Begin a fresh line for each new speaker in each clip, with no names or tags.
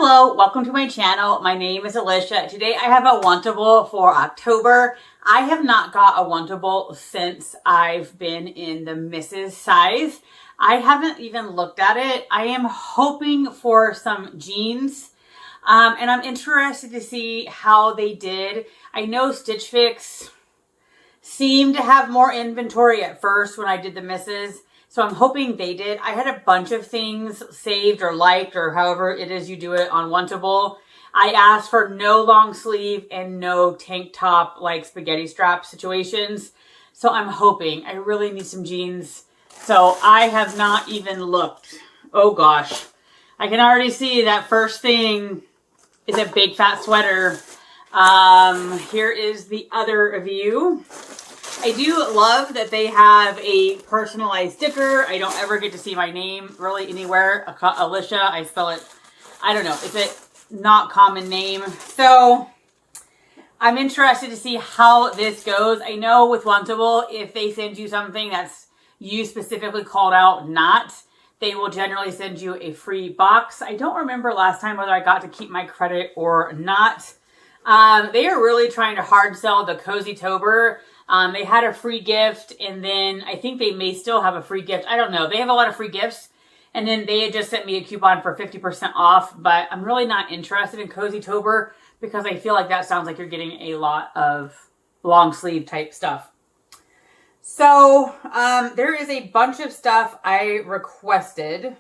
Hello, welcome to my channel. My name is Alicia. Today I have a Wantable for October. I have not got a Wantable since I've been in the Mrs. size. I haven't even looked at it. I am hoping for some jeans and I'm interested to see how they did. I know Stitch Fix seemed to have more inventory at first when I did the Mrs. So I'm hoping they did. I had a bunch of things saved or liked or however it is you do it on Wantable. I asked for no long sleeve and no tank top like spaghetti strap situations. So I'm hoping. I really need some jeans. So I have not even looked. Oh gosh. I can already see that first thing is a big fat sweater. Here is the other view. I do love that they have a personalized sticker. I don't ever get to see my name really anywhere. Alicia, I spell it, I don't know. It's a not common name. So I'm interested to see how this goes. I know with Wantable, if they send you something that's you specifically called out not, they will generally send you a free box. I don't remember last time whether I got to keep my credit or not. They are really trying to hard sell the Cozy Tober. They had a free gift, and then I think they may still have a free gift. I don't know. They have a lot of free gifts, and then they had just sent me a coupon for 50% off, but I'm really not interested in Cozy Tober because I feel like that sounds like you're getting a lot of long sleeve type stuff. So there is a bunch of stuff I requested,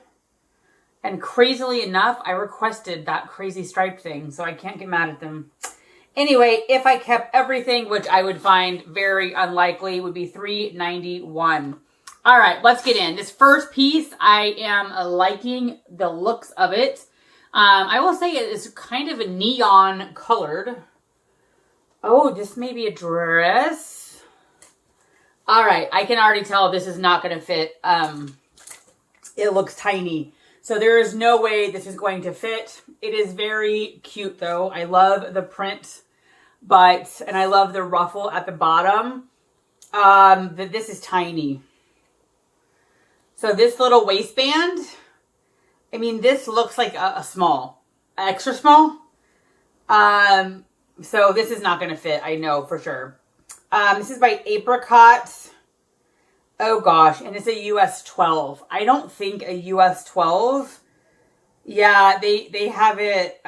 and crazily enough, I requested that crazy stripe thing, so I can't get mad at them. Anyway, if I kept everything, which I would find very unlikely, would be $3.91. All right, let's get in. This first piece, I am liking the looks of it. I will say it is kind of a neon colored. Oh, this may be a dress. All right, I can already tell this is not going to fit. It looks tiny. So there is no way this is going to fit. It is very cute though. I love the print. And I love the ruffle at the bottom. But this is tiny. So this little waistband, I mean, this looks like a small, extra small. So this is not going to fit, I know for sure. This is by Apricot. Oh gosh, and it's a US 12. I don't think a US 12. Yeah, they have it,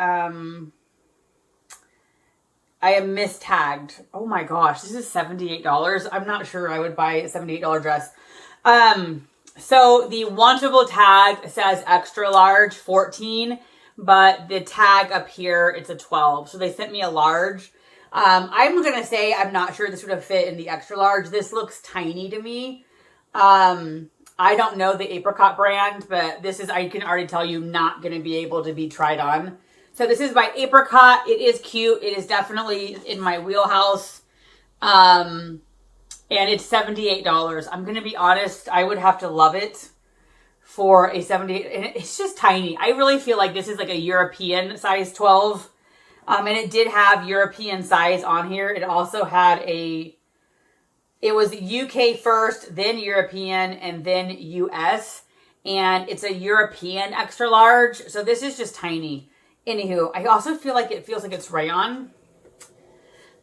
I am mistagged. Oh my gosh, this is $78. I'm not sure I would buy a $78 dress. So the Wantable tag says extra large 14, but the tag up here, it's a 12. So they sent me a large. I'm going to say I'm not sure this would have fit in the extra large. This looks tiny to me. I don't know the Apricot brand, but this is, I can already tell you, not going to be able to be tried on. So this is by Apricot. It is cute. It is definitely in my wheelhouse. And it's $78. I'm going to be honest. I would have to love it for a 78. And it's just tiny. I really feel like this is like a European size 12. And it did have European size on here. It also had it was UK first, then European, and then US. And it's a European extra large. So this is just tiny. Anywho, I also feel like it feels like it's rayon.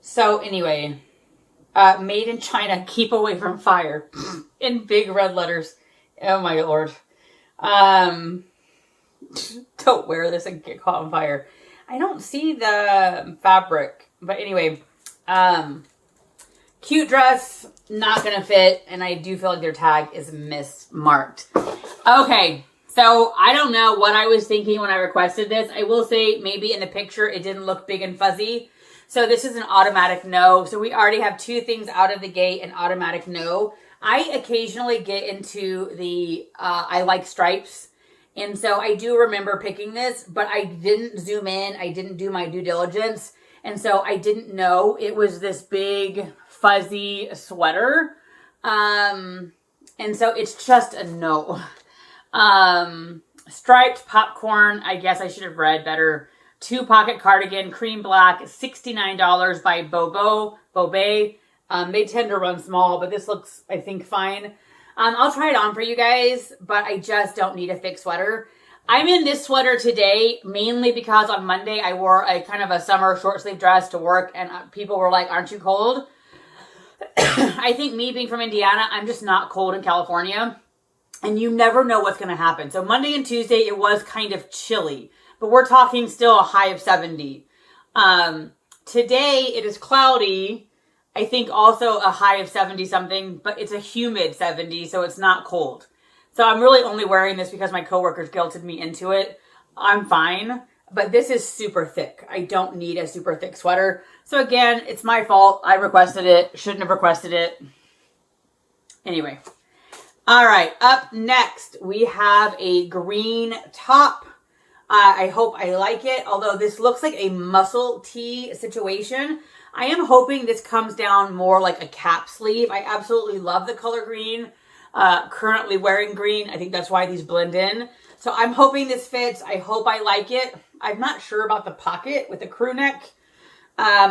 So anyway, made in China, keep away from fire. In big red letters. Oh my Lord. Don't wear this and get caught on fire. I don't see the fabric. But anyway, cute dress, not going to fit. And I do feel like their tag is mismarked. Okay. So I don't know what I was thinking when I requested this. I will say maybe in the picture it didn't look big and fuzzy. So this is an automatic no. So we already have two things out of the gate, an automatic no. I occasionally get into the I like stripes. And so I do remember picking this, but I didn't zoom in. I didn't do my due diligence. And so I didn't know it was this big fuzzy sweater. And so it's just a no. Striped popcorn, I guess I should have read better. 2-pocket cardigan, cream black, $69 by Bobe. They tend to run small, but this looks, I think, fine. I'll try it on for you guys, but I just don't need a thick sweater. I'm in this sweater today mainly because on Monday I wore a kind of a summer short sleeve dress to work, and people were like, aren't you cold? I think me being from Indiana, I'm just not cold in California, and you never know what's going to happen. So Monday and Tuesday, it was kind of chilly, but we're talking still a high of 70. Today it is cloudy. I think also a high of 70 something, but it's a humid 70, so it's not cold. So I'm really only wearing this because my coworkers guilted me into it. I'm fine, but this is super thick. I don't need a super thick sweater. So again, it's my fault. I requested it. Shouldn't have requested it. Anyway. All right, up next, we have a green top. I hope I like it, although this looks like a muscle tee situation. I am hoping this comes down more like a cap sleeve. I absolutely love the color green. Currently wearing green. I think that's why these blend in. So I'm hoping this fits. I hope I like it. I'm not sure about the pocket with the crew neck.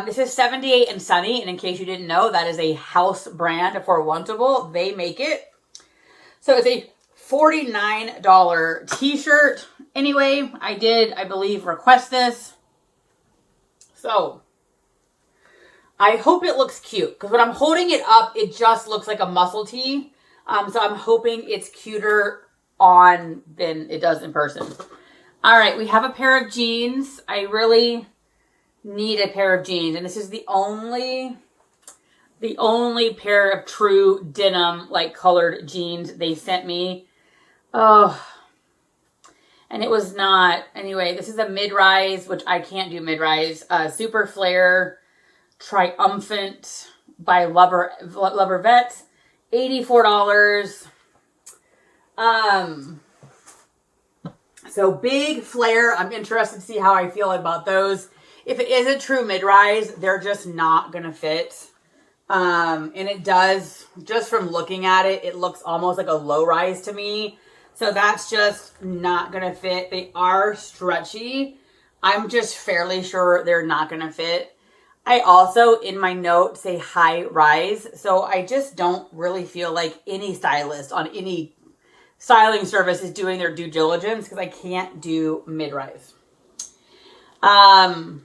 This is 78 and Sunny, and in case you didn't know, that is a house brand for Wantable. They make it. So it's a $49 t-shirt. Anyway, I believe, request this. So I hope it looks cute, because when I'm holding it up, it just looks like a muscle tee. So I'm hoping it's cuter on than it does in person. All right, we have a pair of jeans. I really need a pair of jeans, and this is the only pair of true denim, like colored jeans they sent me. Oh, and it was not, anyway, this is a MidRise, which I can't do MidRise, Super Flare Triumphant by Lover Vet. $84. So big flare. I'm interested to see how I feel about those. If it is a true mid-rise, they're just not going to fit. And it does, just from looking at it, it looks almost like a low rise to me. So that's just not going to fit. They are stretchy. I'm just fairly sure they're not going to fit. I also, in my note, say high rise. So I just don't really feel like any stylist on any styling service is doing their due diligence, because I can't do mid-rise. Anywho,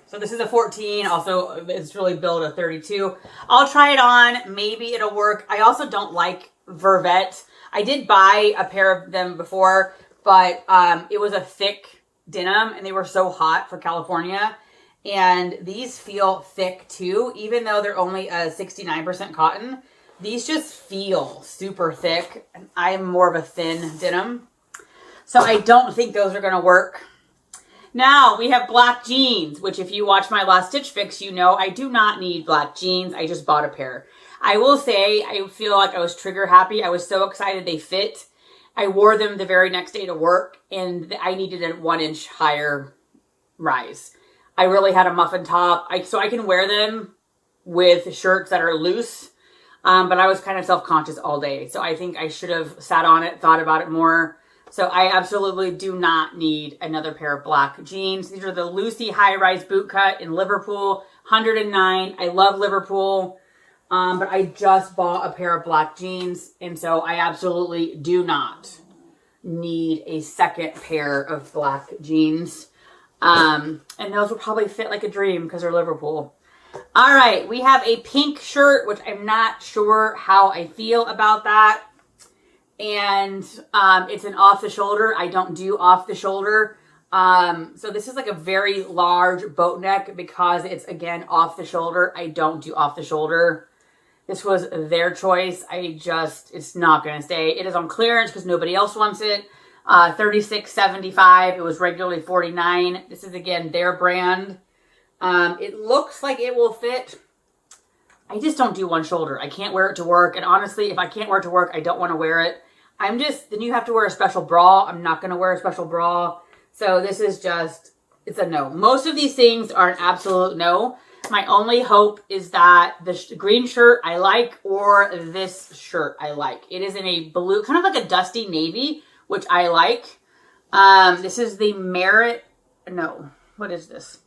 so this is a 14. Also, it's really billed a 32. I'll try it on. Maybe it'll work. I also don't like Vervet. I did buy a pair of them before, but it was a thick denim, and they were so hot for California. And these feel thick too, even though they're only a 69% cotton. These just feel super thick. And I'm more of a thin denim, so I don't think those are going to work. Now we have black jeans, which if you watch my last Stitch Fix, you know I do not need black jeans. I just bought a pair. I will say I feel like I was trigger happy. I was so excited they fit. I wore them the very next day to work, and I needed a 1 inch higher rise. I really had a muffin top, so I can wear them with shirts that are loose, but I was kind of self-conscious all day. So I think I should have sat on it, thought about it more. So I absolutely do not need another pair of black jeans. These are the Lucy high-rise boot cut in Liverpool, 109. I love Liverpool, but I just bought a pair of black jeans, and so I absolutely do not need a second pair of black jeans. And those will probably fit like a dream because they're Liverpool. All right, we have a pink shirt, which I'm not sure how I feel about that. And it's an off the shoulder. I don't do off the shoulder. So this is like a very large boat neck because it's, again, off the shoulder. I don't do off the shoulder. This was their choice. It's not going to stay. It is on clearance because nobody else wants it. $36.75. It was regularly $49. This is, again, their brand. It looks like it will fit. I just don't do one shoulder. I can't wear it to work. And honestly, if I can't wear it to work, I don't want to wear it. Then you have to wear a special bra. I'm not going to wear a special bra. So this is just, it's a no. Most of these things are an absolute no. My only hope is that the green shirt I like, or this shirt I like. It is in a blue, kind of like a dusty navy, which I like. This is the what is this?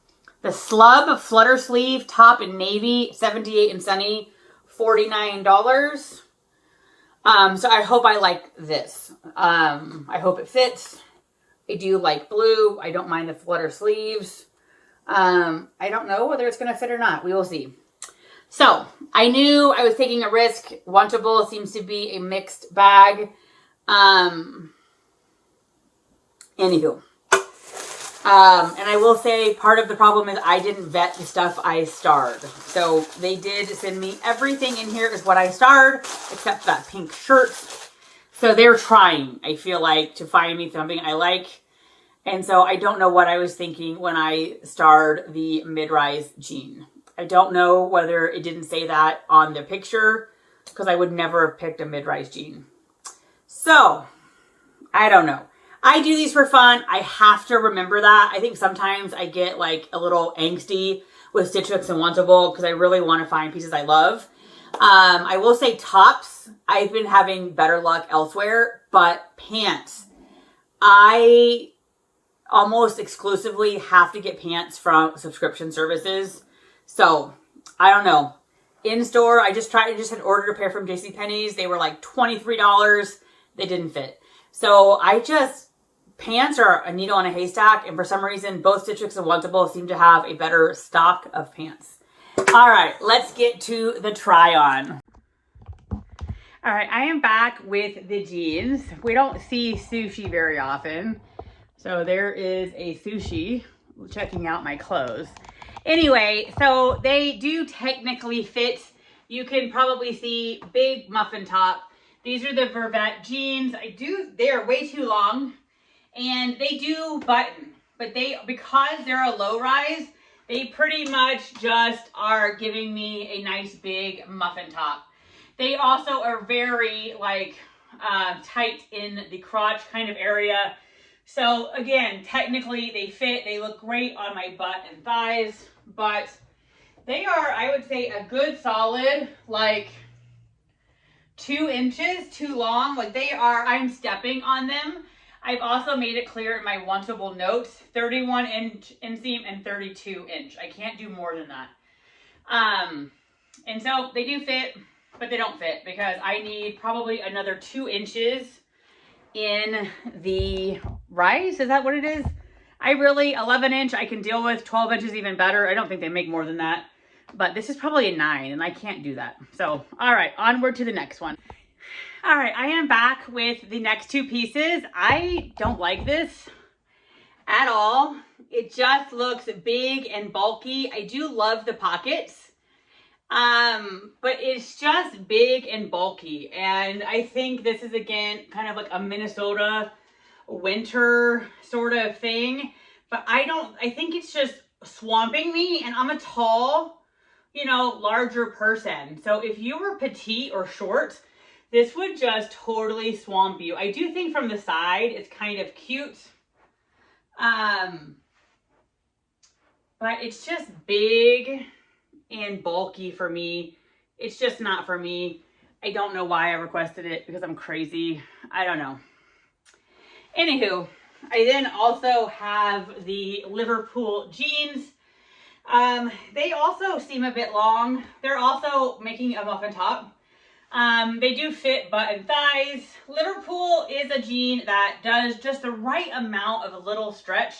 The Slub Flutter Sleeve top in navy, 78 and Sunny, $49. So I hope I like this. I hope it fits. I do like blue. I don't mind the Flutter sleeves. I don't know whether it's going to fit or not. We will see. So I knew I was taking a risk. Wantable seems to be a mixed bag. Anywho. And I will say part of the problem is I didn't vet the stuff I starred. So they did send me everything in here is what I starred, except that pink shirt. So they're trying, I feel like, to find me something I like. And so I don't know what I was thinking when I starred the MidRise Jean. I don't know whether it didn't say that on the picture, because I would never have picked a MidRise Jean. So, I don't know. I do these for fun. I have to remember that. I think sometimes I get like a little angsty with Stitch Fix and Wantable because I really want to find pieces I love. I will say tops, I've been having better luck elsewhere, but pants, I almost exclusively have to get pants from subscription services. So I don't know. In store, I just had ordered a pair from JCPenney's. They were like $23. They didn't fit. So pants are a needle in a haystack. And for some reason, both Stitch Fix and Wantable seem to have a better stock of pants. All right, let's get to the try-on. All right, I am back with the jeans. We don't see Sushi very often. So there is a Sushi checking out my clothes. Anyway, so they do technically fit. You can probably see big muffin top. These are the Vervet jeans. They are way too long and they do button, but because they're a low rise, they pretty much just are giving me a nice big muffin top. They also are very tight in the crotch kind of area. So again, technically they fit. They look great on my butt and thighs, but they are, I would say, a good solid 2 inches too long. I'm stepping on them. I've also made it clear in my Wantable notes, 31 inch inseam and 32 inch. I can't do more than that. And so they do fit, but they don't fit because I need probably another 2 inches in the rise. Is that what it is? 11 inch I can deal with, 12 inches even better. I don't think they make more than that, but this is probably a 9 and I can't do that. So, all right, onward to the next one. All right, I am back with the next 2 pieces. I don't like this at all. It just looks big and bulky. I do love the pockets, but it's just big and bulky. And I think this is, again, kind of like a Minnesota winter sort of thing. But I think it's just swamping me, and I'm a tall, larger person. So if you were petite or short, this would just totally swamp you. I do think from the side it's kind of cute. But it's just big and bulky for me. It's just not for me. I don't know why I requested it, because I'm crazy. I don't know. Anywho, I then also have the Liverpool jeans. They also seem a bit long. They're also making a muffin top. They do fit butt and thighs. Liverpool is a jean that does just the right amount of a little stretch.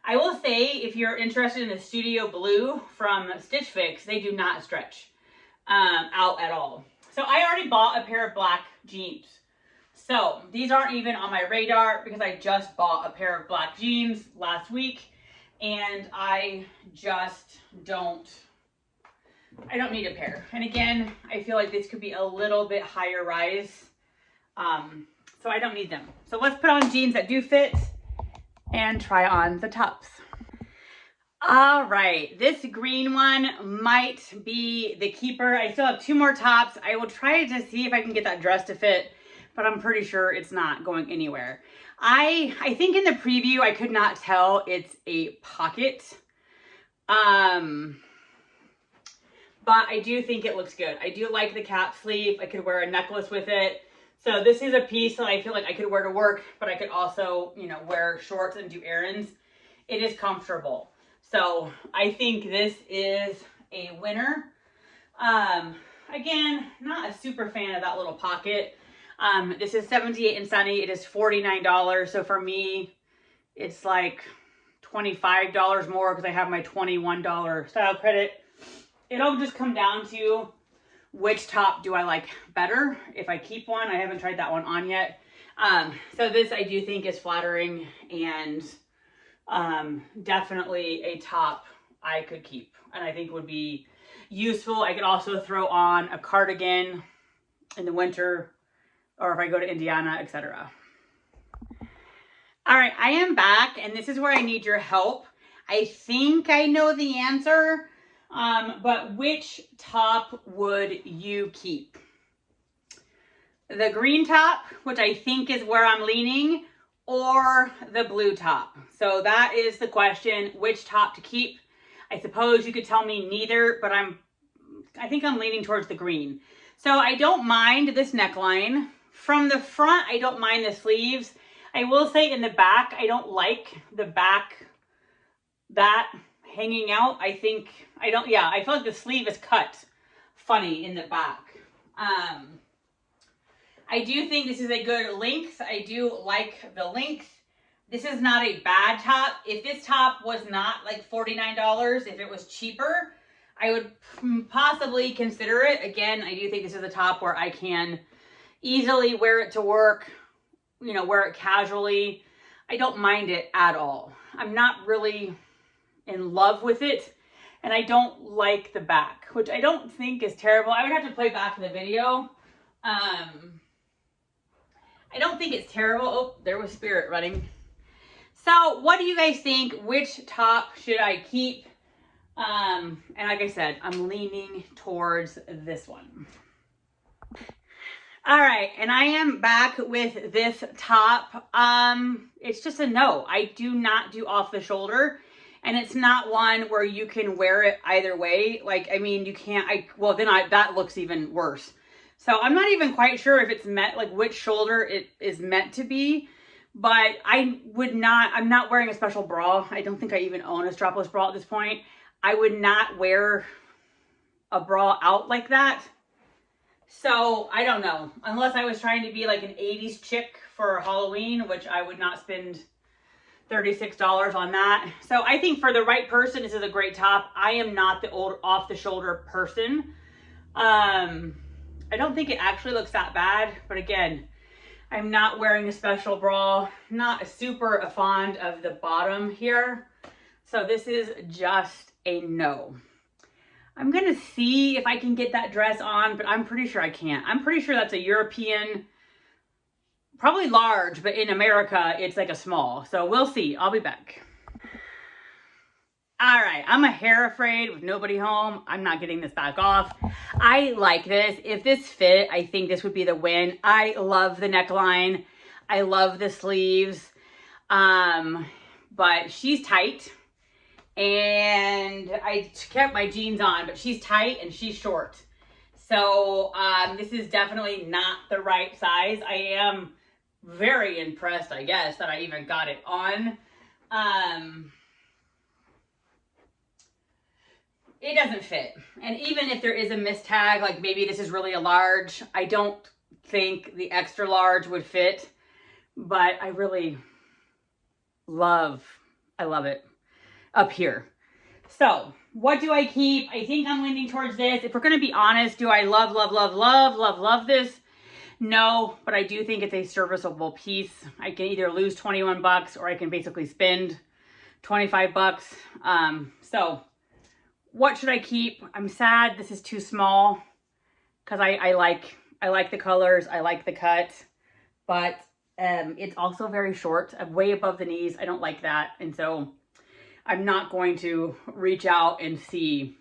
I will say, if you're interested in the Studio Blue from Stitch Fix, they do not stretch out at all. So I already bought a pair of black jeans. So these aren't even on my radar because I just bought a pair of black jeans last week, and I just don't need a pair. And again, I feel like this could be a little bit higher rise. So I don't need them. So let's put on jeans that do fit and try on the tops. All right, this green one might be the keeper. I still have 2 more tops. I will try to see if I can get that dress to fit, but I'm pretty sure it's not going anywhere. I think in the preview, I could not tell it's a pocket. But I do think it looks good. I do like the cap sleeve. I could wear a necklace with it. So this is a piece that I feel like I could wear to work, but I could also, wear shorts and do errands. It is comfortable. So I think this is a winner. Again, not a super fan of that little pocket. This is 78 and Sunny. It is $49. So for me, it's like $25 more because I have my $21 style credit. It'll just come down to which top do I like better if I keep one. I haven't tried that one on yet. So this I do think is flattering and definitely a top I could keep and I think would be useful. I could also throw on a cardigan in the winter or if I go to Indiana, etc. All right, I am back and this is where I need your help. I think I know the answer, but which top would you keep? The green top, which I think is where I'm leaning, or the blue top? So that is the question, which top to keep. I suppose you could tell me neither, but I think I'm leaning towards the green. So I don't mind this neckline. From the front, I don't mind the sleeves. I will say in the back, I don't like the back, that hanging out. I feel like the sleeve is cut funny in the back. I do think this is a good length. I do like the length. This is not a bad top. If this top was not like $49, if it was cheaper, I would possibly consider it. Again, I do think this is a top where I can easily wear it to work, you know, wear it casually. I don't mind it at all. I'm not really in love with it. And I don't like the back, which I don't think is terrible. I would have to play back the video. I don't think it's terrible. Oh, there was Spirit running. So what do you guys think? Which top should I keep? And like I said, I'm leaning towards this one. All right, and I am back with this top. It's just a no. I do not do off the shoulder. And it's not one where you can wear it either way. Like, I mean, you can't, that looks even worse. So I'm not even quite sure if it's meant, like which shoulder it is meant to be, but I'm not wearing a special bra. I don't think I even own a strapless bra at this point. I would not wear a bra out like that. So I don't know, unless I was trying to be like an 80s chick for Halloween, which I would not spend $36 on that. So I think for the right person, this is a great top. I am not the old off the shoulder person. I don't think it actually looks that bad, but again, I'm not wearing a special bra, not super fond of the bottom here. So this is just a no. I'm gonna see if I can get that dress on, but I'm pretty sure I can't. I'm pretty sure that's a European, probably large, but in America, it's like a small. So we'll see. I'll be back. All right, I'm a hair afraid with nobody home. I'm not getting this back off. I like this. If this fit, I think this would be the win. I love the neckline. I love the sleeves. But she's tight. And I kept my jeans on, but she's tight and she's short. So this is definitely not the right size. I am very impressed, I guess, that I even got it on. It doesn't fit. And even if there is a mistag, like maybe this is really a large, I don't think the extra large would fit, but I really love it up here. So what do I keep? I think I'm leaning towards this. If we're going to be honest, do I love this? No, but I do think it's a serviceable piece. I can either lose 21 bucks or I can basically spend 25 bucks. So what should I keep? I'm sad this is too small because I like the colors. I like the cut, but it's also very short, way above the knees. I don't like that. And so I'm not going to reach out and see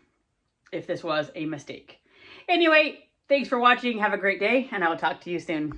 if this was a mistake. Anyway, thanks for watching. Have a great day, and I will talk to you soon.